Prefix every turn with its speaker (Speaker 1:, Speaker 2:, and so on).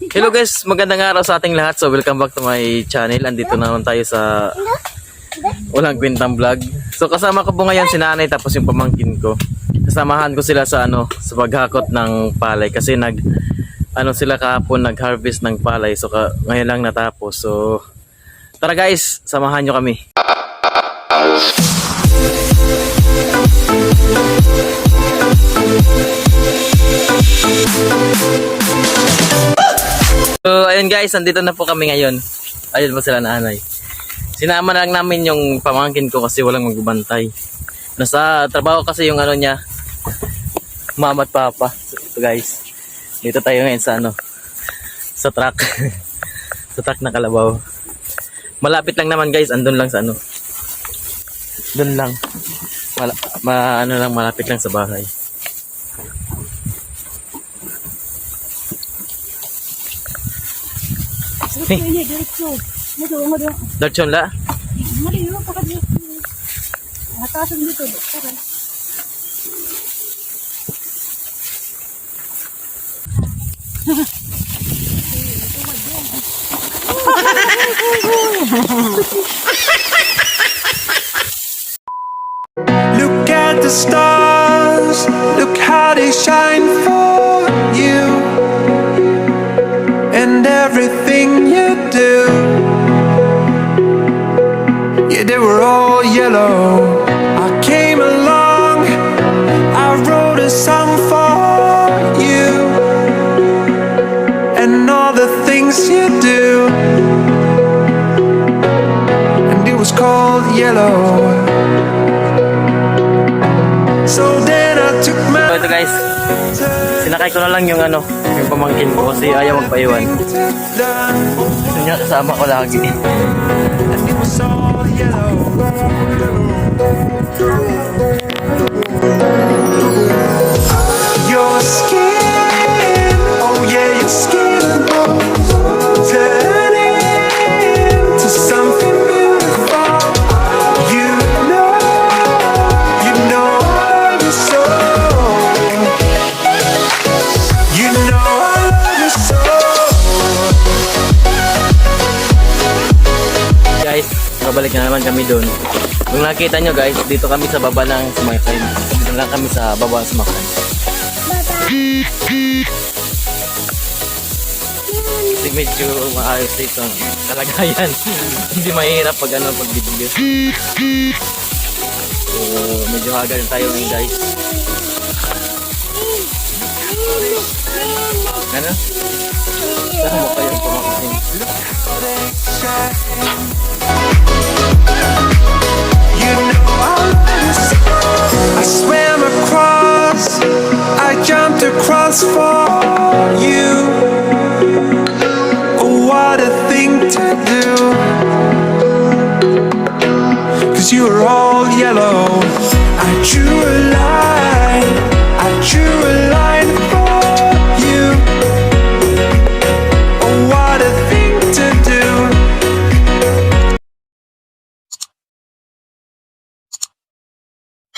Speaker 1: Hello guys, magandang araw sa ating lahat. So welcome back to my channel. Andito naman tayo sa Walang Kwentang Vlog. So kasama ko po ngayon si nanay tapos yung pamangkin ko. Kasamahan ko sila sa sa paghakot ng palay kasi sila kahapon nag-harvest ng palay. So ngayon lang natapos. So tara guys, samahan nyo kami. So ayun guys, nandito na po kami ngayon. Ayun po sila nanay. Sinama lang namin yung pamangkin ko kasi walang magbabantay. Nasa trabaho kasi yung niya, mama at papa. So, ito guys, dito tayo ngayon sa sa truck. Sa truck na kalabaw. Malapit lang naman guys, andun lang sa doon lang. Malapit lang sa bahay. Darchon la?
Speaker 2: Look at the stars, look how they shine for you, and everything you do, yeah, they were all yellow. I came along, I wrote a song for you, and all the things you do, and it was called Yellow. So then I took my...
Speaker 1: So ito guys, sinakay ko na lang yung yung pamangkin ko kasi ayaw magpaiwan. Gusto niya kasama ko lagi.
Speaker 2: Your skin, oh yeah, your skin turning into something beautiful. You know I love you so. You know I love you so.
Speaker 1: Guys, babalik na naman kami doon. Kung nakita nyo guys, dito kami sa baba ng sumakay. Dito lang kami sa baba ng sumakay. Kasi medyo maayos dito kalagayan. Hindi mahirap pag pag video. So medyo hagal tayo ngayon guys. Ano? Saan mo kayong pamakasin?
Speaker 2: You know I love you so. I swam across, I jumped across for